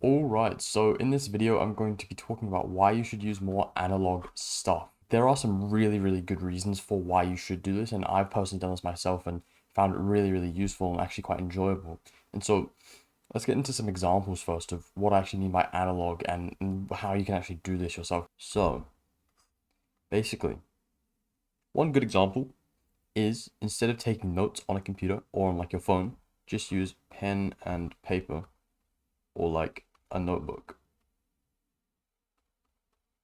Alright, so in this video, I'm going to be talking about why you should use more analog stuff. There are some really good reasons for why you should do this, and I've personally done this myself and found it really useful and actually quite enjoyable. And so let's get into some examples first of what I actually mean by analog and how you can actually do this yourself. So basically, one good example is instead of taking notes on a computer or on like your phone, just use pen and paper or like a notebook.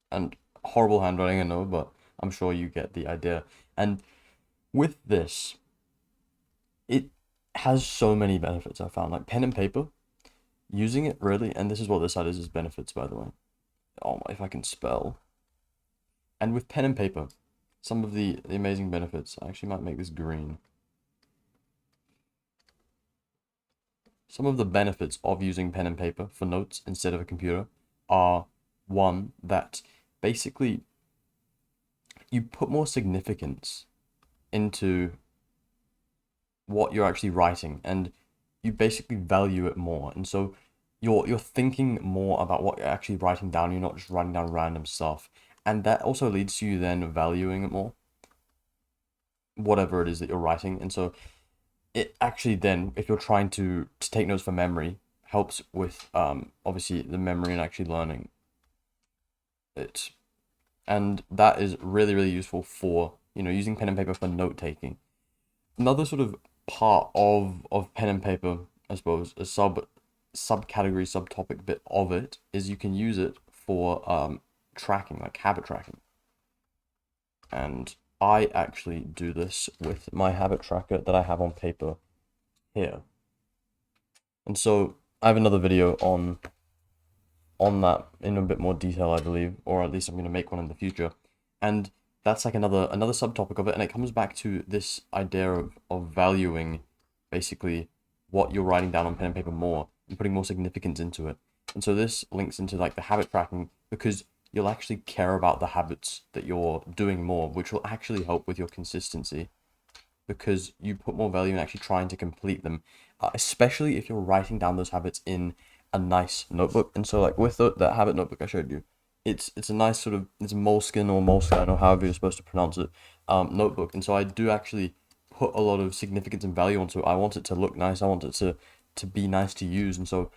And horrible handwriting, I know, but I'm sure you get the idea. And with this, it has so many benefits I found. Like pen and paper, using it really, and this is what this side is benefits, by the way. Oh, if I can spell. And with pen and paper, some of the amazing benefits, I actually might make this green. Some of the benefits of using pen and paper for notes instead of a computer are one, that basically you put more significance into what you're actually writing, and you basically value it more. And so you're thinking more about what you're actually writing down. You're not just writing down random stuff, and that also leads to you then valuing it more, whatever it is that you're writing. And so it actually then, if you're trying to take notes for memory, helps with obviously the memory and actually learning it. And that is really useful for, using pen and paper for note taking. Another sort of part of pen and paper, I suppose, a subcategory, subtopic bit of it is you can use it for tracking, like habit tracking. And I actually do this with my habit tracker that I have on paper here. And so I have another video on that in a bit more detail, I believe, or at least I'm going to make one in the future. And that's like another subtopic of it, and it comes back to this idea of valuing basically what you're writing down on pen and paper more and putting more significance into it. And so this links into like the habit tracking, because you'll actually care about the habits that you're doing more, which will actually help with your consistency, because you put more value in actually trying to complete them, especially if you're writing down those habits in a nice notebook. And so like with that habit notebook I showed you, it's a nice sort of, it's Moleskine or Moleskine or however you're supposed to pronounce it, notebook. And so I do actually put a lot of significance and value onto it. I want it to look nice. I want it to be nice to use. And so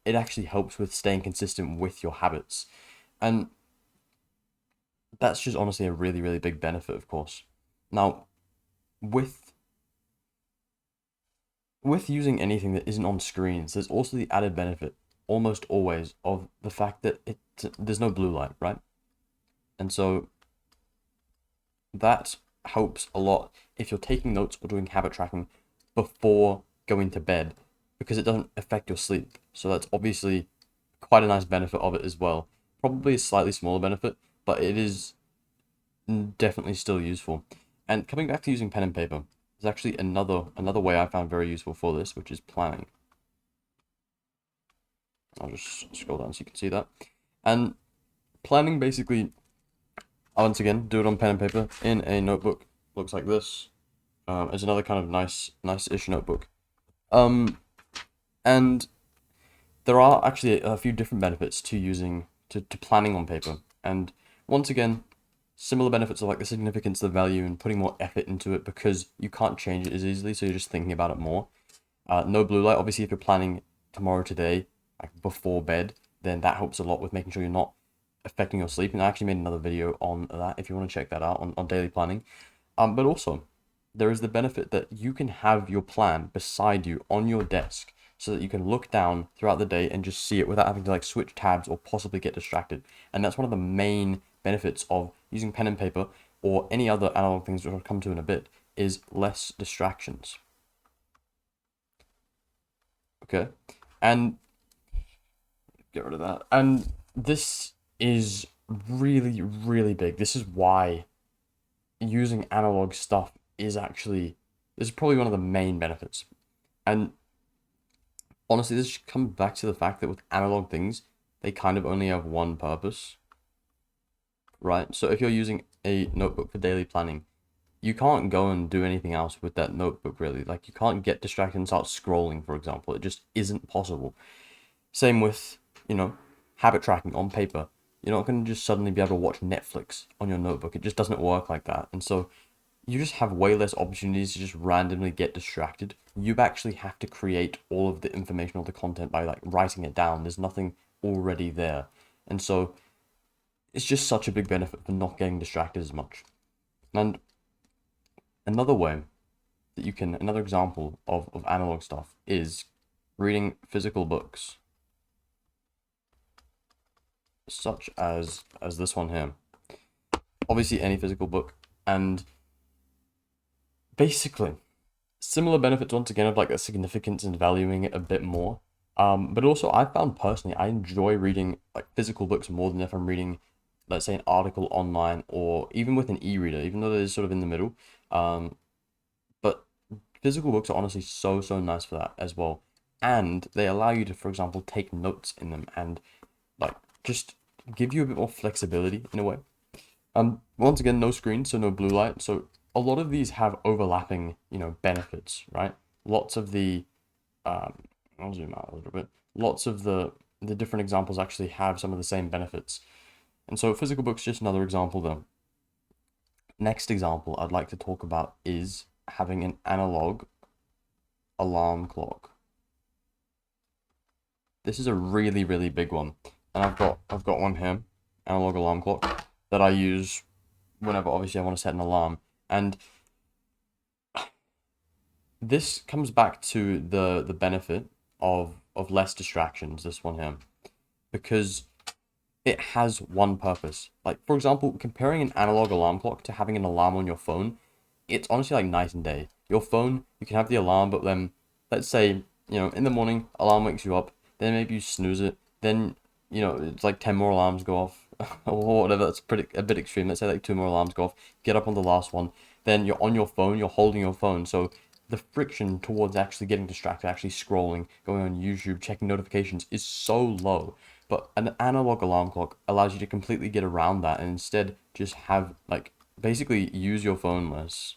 it actually helps with staying consistent with your habits. And that's just honestly a really big benefit, of course. Now, with using anything that isn't on screens, there's also the added benefit, almost always, of the fact that there's no blue light, right? And so that helps a lot if you're taking notes or doing habit tracking before going to bed, because it doesn't affect your sleep. So that's obviously quite a nice benefit of it as well. Probably a slightly smaller benefit, but it is definitely still useful. And coming back to using pen and paper, there's actually another way I found very useful for this, which is planning. I'll just scroll down so you can see that. And planning basically, once again, do it on pen and paper in a notebook. Looks like this. It's another kind of nice-ish notebook. And there are actually a few different benefits to using to planning on paper. And once again, similar benefits of like the significance, the value, and putting more effort into it, because you can't change it as easily, so you're just thinking about it more. No blue light, obviously, if you're planning tomorrow, today, like before bed, then that helps a lot with making sure you're not affecting your sleep. And I actually made another video on that if you want to check that out on daily planning. But also, there is the benefit that you can have your plan beside you on your desk, so that you can look down throughout the day and just see it without having to like switch tabs or possibly get distracted. And that's one of the main benefits of using pen and paper or any other analog things, which I'll come to in a bit, is less distractions. Okay, and get rid of that. And this is really big. This is why using analog stuff is actually, this is probably one of the main benefits. And honestly, this comes back to the fact that with analog things, they kind of only have one purpose, right? So if you're using a notebook for daily planning, you can't go and do anything else with that notebook, really. Like, you can't get distracted and start scrolling, for example. It just isn't possible. Same with you know, habit tracking on paper. You're not going to just suddenly be able to watch Netflix on your notebook. It just doesn't work like that. And so you just have way less opportunities to just randomly get distracted. You actually have to create all of the information or the content by like writing it down. There's nothing already there. And so it's just such a big benefit for not getting distracted as much. And another way that you can, another example of analog stuff is reading physical books, such as this one here. Obviously any physical book, and basically similar benefits once again of like a significance and valuing it a bit more. But also I found personally I enjoy reading like physical books more than if I'm reading, let's say, an article online or even with an e-reader, even though they're sort of in the middle. But physical books are honestly so nice for that as well. And they allow you to, for example, take notes in them and like just give you a bit more flexibility in a way. Once again, no screen, so no blue light. So a lot of these have overlapping, benefits, right? Lots of the, I'll zoom out a little bit. Lots of the different examples actually have some of the same benefits. And so physical books, just another example though. Next example I'd like to talk about is having an analog alarm clock. This is a really big one. And I've got one here, analog alarm clock, that I use whenever obviously I want to set an alarm. And this comes back to the benefit of less distractions, this one here, because it has one purpose. Like, for example, comparing an analog alarm clock to having an alarm on your phone, it's honestly like night and day. Your phone, you can have the alarm, but then let's say, in the morning, alarm wakes you up, then maybe you snooze it, then, it's like 10 more alarms go off, or whatever. That's a bit extreme. Let's say like 2 more alarms go off, get up on the last one, then you're on your phone, you're holding your phone, so the friction towards actually getting distracted, actually scrolling, going on YouTube, checking notifications is so low. But an analog alarm clock allows you to completely get around that and instead just have, like, basically use your phone less.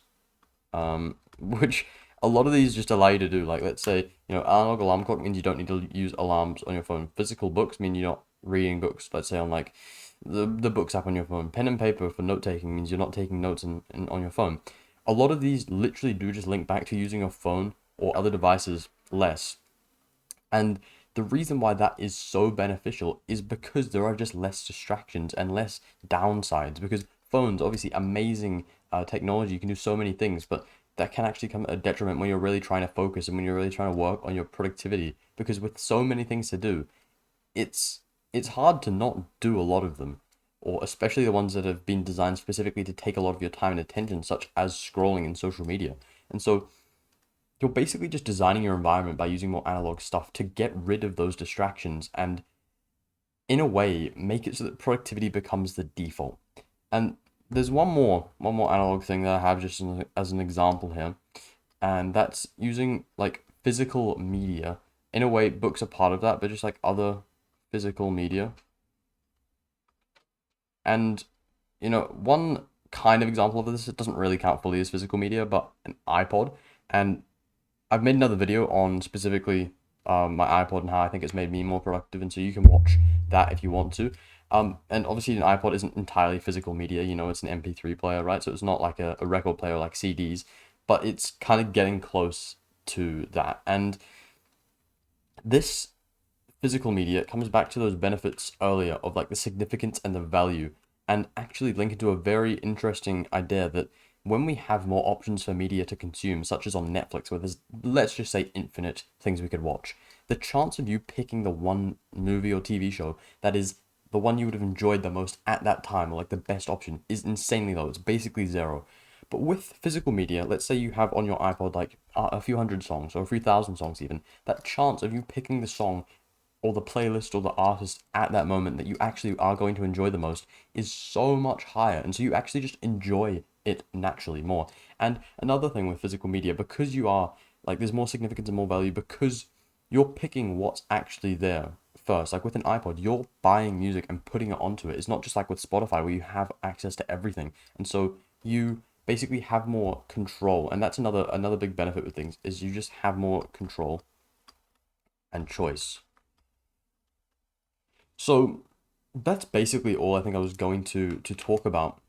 Which a lot of these just allow you to do. Like, let's say, analog alarm clock means you don't need to use alarms on your phone. Physical books mean you're not reading books, let's say on like the books app on your phone. Pen and paper for note taking means you're not taking notes on your phone. A lot of these literally do just link back to using your phone or other devices less. And the reason why that is so beneficial is because there are just less distractions and less downsides. Because phones, obviously amazing technology, you can do so many things, but that can actually come at a detriment when you're really trying to focus and when you're really trying to work on your productivity. Because with so many things to do, it's hard to not do a lot of them, or especially the ones that have been designed specifically to take a lot of your time and attention, such as scrolling and social media. And so you're basically just designing your environment by using more analog stuff to get rid of those distractions and, in a way, make it so that productivity becomes the default. And there's one more analog thing that I have just as an example here, and that's using like physical media. In a way, books are part of that, but just like other physical media. And one kind of example of this, it doesn't really count fully as physical media, but an iPod. And I've made another video on specifically my iPod and how I think it's made me more productive, and so you can watch that if you want to. And obviously an iPod isn't entirely physical media, it's an MP3 player, right? So it's not like a record player like CDs, but it's kind of getting close to that. And this physical media comes back to those benefits earlier of like the significance and the value, and actually link into a very interesting idea that when we have more options for media to consume, such as on Netflix, where there's, let's just say, infinite things we could watch, the chance of you picking the one movie or TV show that is the one you would have enjoyed the most at that time, or like the best option, is insanely low. It's basically zero. But with physical media, let's say you have on your iPod like a few hundred songs or a few thousand songs even, that chance of you picking the song or the playlist or the artist at that moment that you actually are going to enjoy the most is so much higher. And so you actually just enjoy it naturally more. And another thing with physical media, because you are like, there's more significance and more value because you're picking what's actually there first. Like with an iPod, you're buying music and putting it onto it. It's not just like with Spotify where you have access to everything. And so you basically have more control. And that's another big benefit with things, is you just have more control and choice. So that's basically all I think I was going to talk about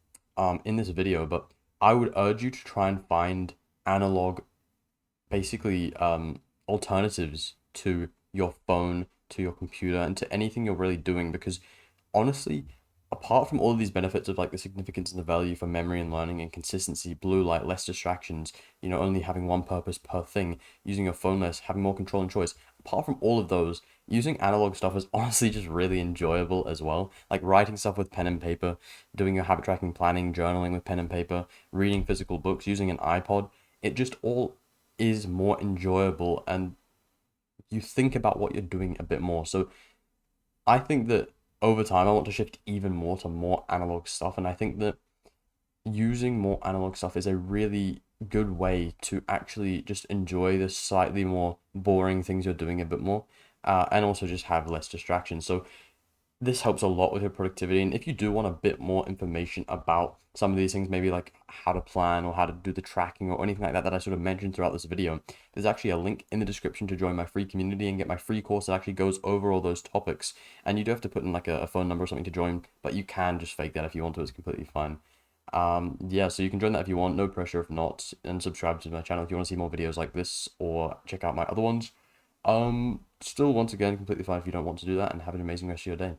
in this video, but I would urge you to try and find analog basically alternatives to your phone, to your computer, and to anything you're really doing because honestly, apart from all of these benefits of like the significance and the value for memory and learning and consistency, blue light, less distractions, only having one purpose per thing, using your phone less, having more control and choice, apart from all of those, using analog stuff is honestly just really enjoyable as well. Like writing stuff with pen and paper, doing your habit tracking, planning, journaling with pen and paper, reading physical books, using an iPod, it just all is more enjoyable and you think about what you're doing a bit more. So I think that over time I want to shift even more to more analog stuff, and I think that using more analog stuff is a really good way to actually just enjoy the slightly more boring things you're doing a bit more, and also just have less distractions. So this helps a lot with your productivity. And if you do want a bit more information about some of these things, maybe like how to plan or how to do the tracking or anything like that that I sort of mentioned throughout this video, there's actually a link in the description to join my free community and get my free course that actually goes over all those topics. And you do have to put in like a phone number or something to join, but you can just fake that if you want to. It's completely fine. Yeah, so you can join that if you want, no pressure if not, and subscribe to my channel if you want to see more videos like this or check out my other ones. Still, once again, completely fine if you don't want to do that, and have an amazing rest of your day.